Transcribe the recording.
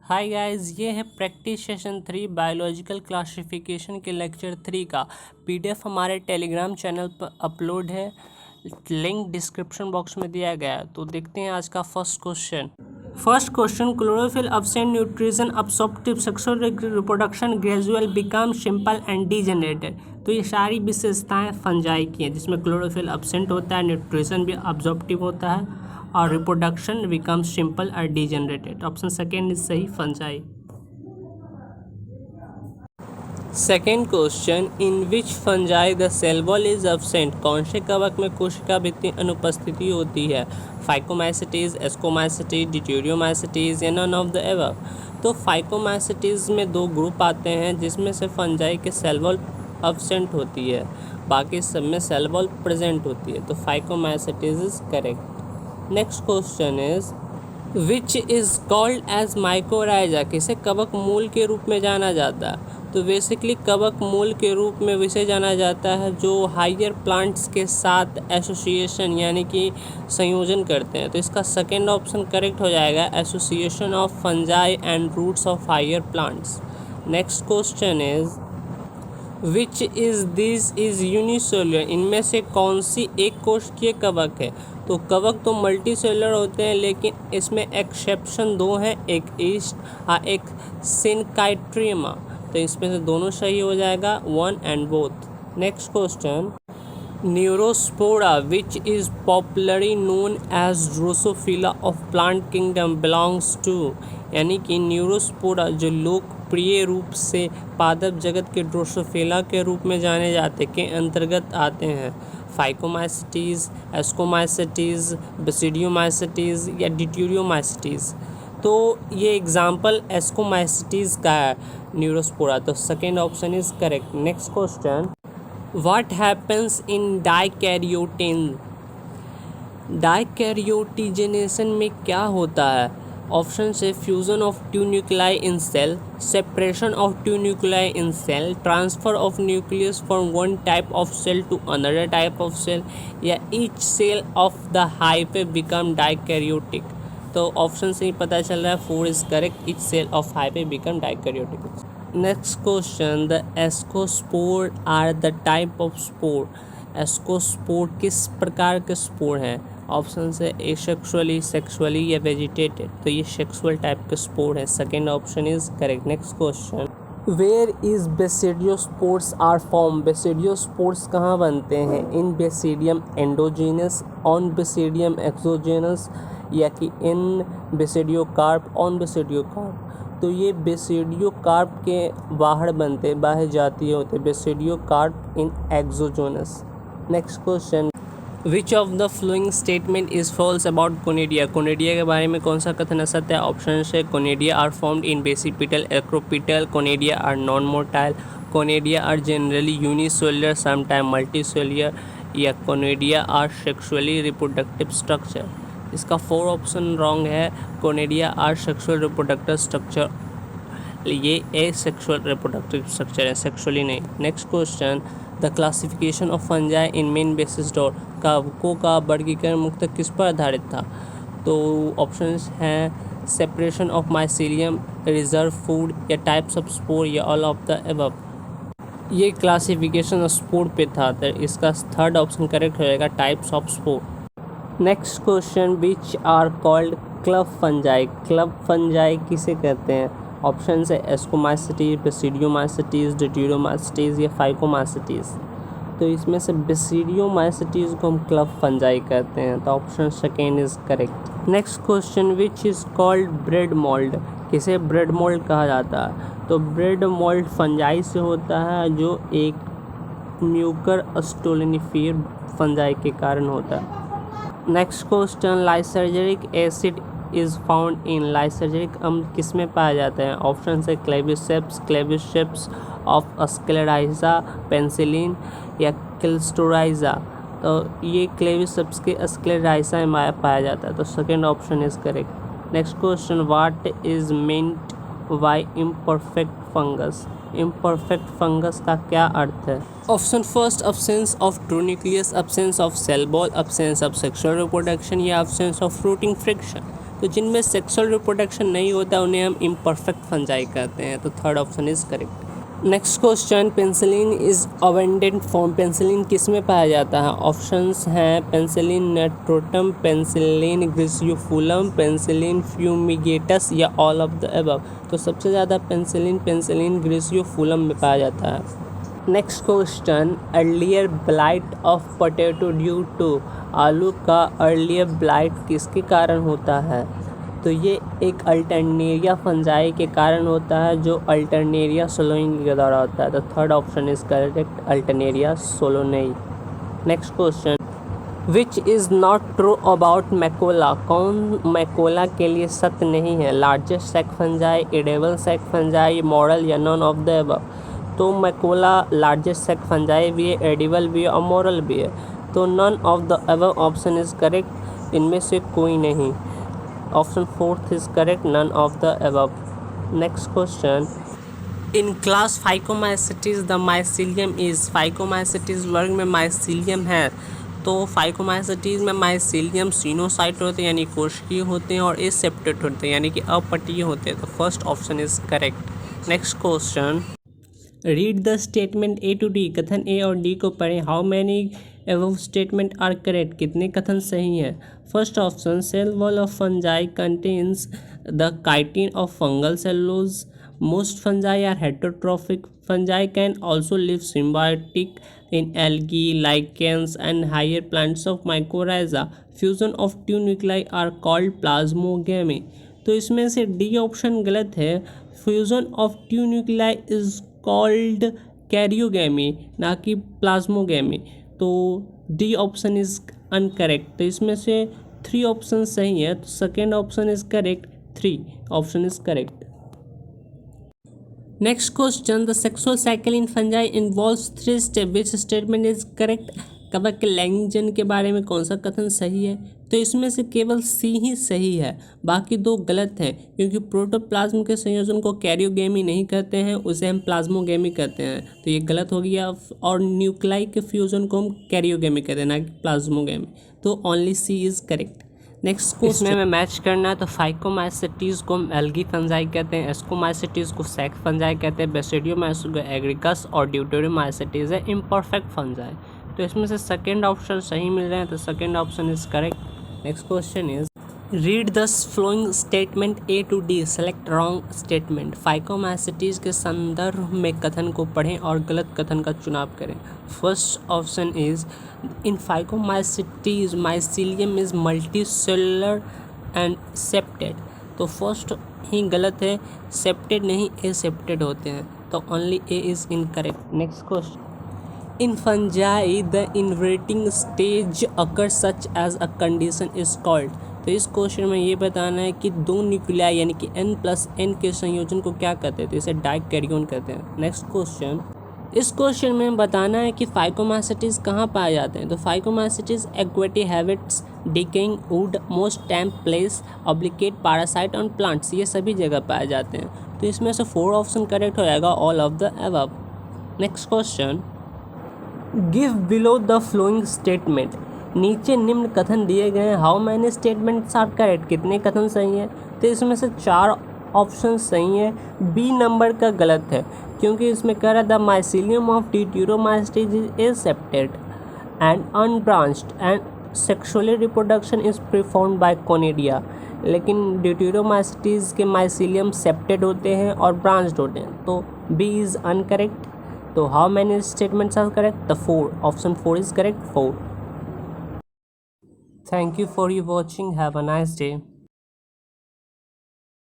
हाय guys, ये है practice session 3 biological classification के लेक्चर 3 का पीडीएफ हमारे टेलीग्राम चैनल पर अपलोड है। लिंक डिस्क्रिप्शन बॉक्स में दिया गया है। तो देखते हैं आज का first question chlorophyll absent nutrition absorptive sexual reproduction gradual become simple and degenerated. तो ये सारी विशेषताएं फंजाई की हैं, जिसमें क्लोरोफिल अब्सेंट होता है, न्यूट्रिशन भी अब्सॉर्प्टिव होता है और रिप्रोडक्शन बिकम्स सिंपल और डीजेनरेटेड। ऑप्शन सेकेंड इज सही, fungi. Second question, in which fungi the cell wall is absent. कौन से कवक में कोशिका भित्ति अनुपस्थिति होती है? फाइकोमाइसिटीज, एस्कोमाइसिटीज, डिट्यूरियोमाइसिटीज या नन ऑफ द एबव। तो फाइकोमाइसिटीज में दो ग्रुप आते हैं, जिसमें से फंजाई के सेल वॉल एब्सेंट होती है, बाकी सब में सेल वॉल प्रेजेंट होती है। तो phycomycetes is correct. Next question is which is called as mycorrhiza. किसे कवक मूल के रूप में जाना जाता है? तो बेसिकली कवक मूल के रूप में विषय जाना जाता है जो हायर प्लांट्स के साथ एसोसिएशन यानी कि संयोजन करते हैं। तो इसका सेकेंड ऑप्शन करेक्ट हो जाएगा, association of fungi and roots of higher plants. Next question is which is this is unicellular. इनमें से कौन सी एक कोशिकीय कवक है? तो कवक तो मल्टी सेलुलर होते हैं, लेकिन इसमें एक्सेप्शन दो हैं, एक ईस्ट और एक सिनकाइट्रियमा। तो इसमें से दोनों सही हो जाएगा, one and both. Next question, neurospora which is popularly known as drosophila of plant kingdom belongs to. यानी कि न्यूरोस्पोरा जो लोकप्रिय रूप से पादप जगत के ड्रोसोफिला के रूप में जाने जाते के अंतर्गत आते हैं। फाइकोमाइसिटीज़, एस्कोमाइसिटीज़, बेसिडियोमाइसिटीज़ या डिट्यूरियोमाइसिटीज़। तो ये एग्जाम्पल एस्कोमाइसिटीज़ का है न्यूरोस्पोरा। तो second option is correct. Next question, what happens in dikaryotization. Dikaryotization में क्या होता है? ऑप्शन से fusion of two nuclei in cell, separation of two nuclei in cell, transfer of nucleus from one type of cell to another type of cell, या each cell of the hyphae become dikaryotic. तो option से ही पता चल रहा है, 4 is correct, each cell of hyphae become dikaryotic. Next question, the ascospore are the type of spore. Ascospore किस प्रकार के स्पोर हैं? ऑप्शन से एसेक्सुअली, सेक्सुअली या वेजिटेटिव। तो ये सेक्सुअल टाइप के स्पोर है, second option is correct. Next question, where is basidiospores are form. Basidiospores कहाँ बनते हैं? In basidium endogenous, on basidium exogenous, या कि इन बेसिडियोकार्प, ऑन बेसिडियोकार्प। तो ये बेसिडियोकार्प के बाहर बनते हैं, बाह्य जातीय होते हैं, basidiocarp in exogenous. Next question, which of the flowing statement is false about conidia. Conidia के बारे में कौन सा कथन असत्य है? ऑप्शन से conidia are formed in basipetal, acropetal, conidia are non motile, conidia are generally unicellular sometime multicellular, या conidia are sexually reproductive structure. इसका 4 ऑप्शन रॉन्ग है, conidia are sexual reproductive structure. ये ए सेक्सुअल रिप्रोडक्टिव स्ट्रक्चर है, sexually नहीं। Next question, the classification of fungi in main basis डॉर। कवकों का वर्गीकरण मुख्यतः किस पर आधारित था? तो ऑप्शंस हैं separation of mycelium, reserve food, या टाइप्स ऑफ स्पोर, या ऑल ऑफ द अबव। ये क्लासिफिकेशन स्पोर पे था, तो इसका थर्ड ऑप्शन करेक्ट हो जाएगा, types of spore. Next question, which are called club fungi. Club fungi किसे कहते हैं? ऑप्शन है एस्कोमाइसिटीज, बेसिडियोमाइसिटीज, डिट्यूरियोमाइसिटीज या फाइकोमाइसिटीज। तो इसमें से बेसिडियोमाइसिटीज को हम क्लब फंजाई कहते हैं, तो option second is correct. Next question, which is called bread mould. किसे ब्रेड मोल्ड कहा जाता है? तो ब्रेड मोल्ड फंजाई से होता है, जो एक म्यूकर अस्टोलिनिफियर फंजाई के कारण होता है। Next question, lysergic acid is found in. Lysergic अम्ल किस में पाया जाता है? ऑप्शन है क्लेविसेप्स ऑफ स्क्लेराइजा, पेंसिलिन या क्लिस्टोराइजा। तो ये क्लेविसेप्स के स्क्लेराइजा में पाया जाता है, तो second option is correct. Next question, what is meant by imperfect fungus. Imperfect fungus का क्या अर्थ है? Option first, absence of true nucleus, absence of cell wall, absence of sexual reproduction, या अब्सेंस ऑफ फ्रूटिंग फ्रिक्शन। तो जिनमें sexual reproduction नहीं होता उन्हें हम इम्परफेक्ट फंजाई कहते हैं। तो third option is correct. Next question, penicillin is abundant form. Penicillin किस में पाया जाता है? ऑप्शंस हैं penicillin notatum, penicillin griseofulvum, penicillin fumigatus या ऑल ऑफ द अबव। तो सबसे ज़्यादा पेंसिलिन ग्रिसियोफुलम में पाया जाता है। Next question, earlier blight of potato due to. आलू का अर्लियर ब्लाइट किसके कारण होता है? तो ये एक अल्टरनेरिया फंजाई के कारण होता है, जो अल्टरनेरिया सोलोनेई के द्वारा होता है। तो third option is correct, alternaria solani. Next question, which is not true about morchella. कौन मैकोला के लिए सत्य नहीं है? Largest sac fungi, edible sac fungi, morel या नॉन ऑफ द अबव। तो मैकोला लार्जेस्ट सेक फंजाई भी है, एडिबल भी है और मॉरल भी है। तो none of the above option is correct, इनमें से कोई नहीं। Option fourth is correct, none of the above. Next question, in class phycomycetes the mycelium is. Phycomycetes वर्ग में माइसीलियम है, तो फाइकोमाइसिटीज में माइसीलियम सिनोसाइट होते हैं यानी कोशिकीय होते हैं, और एसेप्टेट होते हैं यानी कि अपटीय होते हैं। तो first option is correct. Next question, read the statement A to D. कथन ए और डी को पढ़ें। How many above statement are correct. कितने कथन सही हैं? First option, cell wall of fungi contains the chitin of fungal cellulose. Most fungi are heterotrophic. Fungi can also live symbiotic in algae, lichens and higher plants of mycorrhiza. Fusion of two nuclei are called plasmogamy. तो इसमें से D option गलत है। Fusion of two nuclei is called karyogamy, ना कि plasmogamy. तो D option is incorrect. तो इसमें से थ्री ऑप्शन सही है, तो second option is correct, three option is correct. Next question, the sexual cycle in fungi involves three step, which statement is correct. कवक के लैंगिक के बारे में कौन सा कथन सही है? तो इसमें से केवल सी ही सही है, बाकी दो गलत हैं, क्योंकि प्रोटोप्लाज्म के संयोजन को कैरियोगेमी नहीं कहते हैं, उसे हम प्लाज्मोगेमी कहते हैं। तो ये गलत हो गया। और न्यूक्लाई के फ्यूजन को हम कैरियोगेमी कहते हैं, ना कि प्लाज्मोगेमी। तो only C is correct. Next question, इसमें हमें मैच करना है। तो फाइकोमाइसिटीज़ को हम एल्गी फंजाई कहते हैं, एस्कोमाइसिटीज़ को सैक फंजाई कहते हैं, बेसिडियोमाइसिस को एग्रिकस, और ड्यूटेरियोमाइसिटीज़ है इम्परफेक्ट फंजाई। तो इसमें से सेकेंड ऑप्शन सही मिल रहे हैं, तो second option is correct. Next question is, read the flowing statement A to D, select wrong statement. Phycomycetes के संदर्भ में कथन को पढ़ें और गलत कथन का चुनाव करें। First option is, in phycomycetes mycelium is multi cellular and septate. तो फर्स्ट ही गलत है, सेप्टेड नहीं एसेप्टेड होते हैं। तो only A is incorrect. Next question, in fungi the inverting stage occurs such as a condition is called। तो इस क्वेश्चन में ये बताना है कि दो न्यूक्लियाई यानी कि n+n के संयोजन को क्या कहते हैं? तो इसे डाइकैरियोन कहते हैं। नेक्स्ट क्वेश्चन, इस क्वेश्चन में बताना है कि फाइकोमाइसिटीज़ कहाँ पाए जाते हैं? तो phycomycetes aquatic habitats, decaying wood, moist damp place, obligate parasite on plants, ये सभी जगह पाए जाते हैं। तो इसमें से फोर ऑप्शन करेक्ट हो जाएगा, all of the above. Next question, give below the flowing statement. नीचे निम्न कथन दिए गए हैं, how many statements are correct. कितने कथन सही हैं? तो इसमें से चार ऑप्शन सही हैं, बी नंबर का गलत है, क्योंकि इसमें कह रहा है the mycelium of deuteromycetes is aseptate and unbranched and sexually reproduction is performed by conidia. लेकिन ड्यूटेरोमाइसिटीज के माइसीलियम सेप्टेड होते हैं और ब्रांच्ड होते हैं। तो बी इज़ अनकरेक्ट। तो how many statements are correct? The four, option four is correct, four. Thank you for you watching, have a nice day.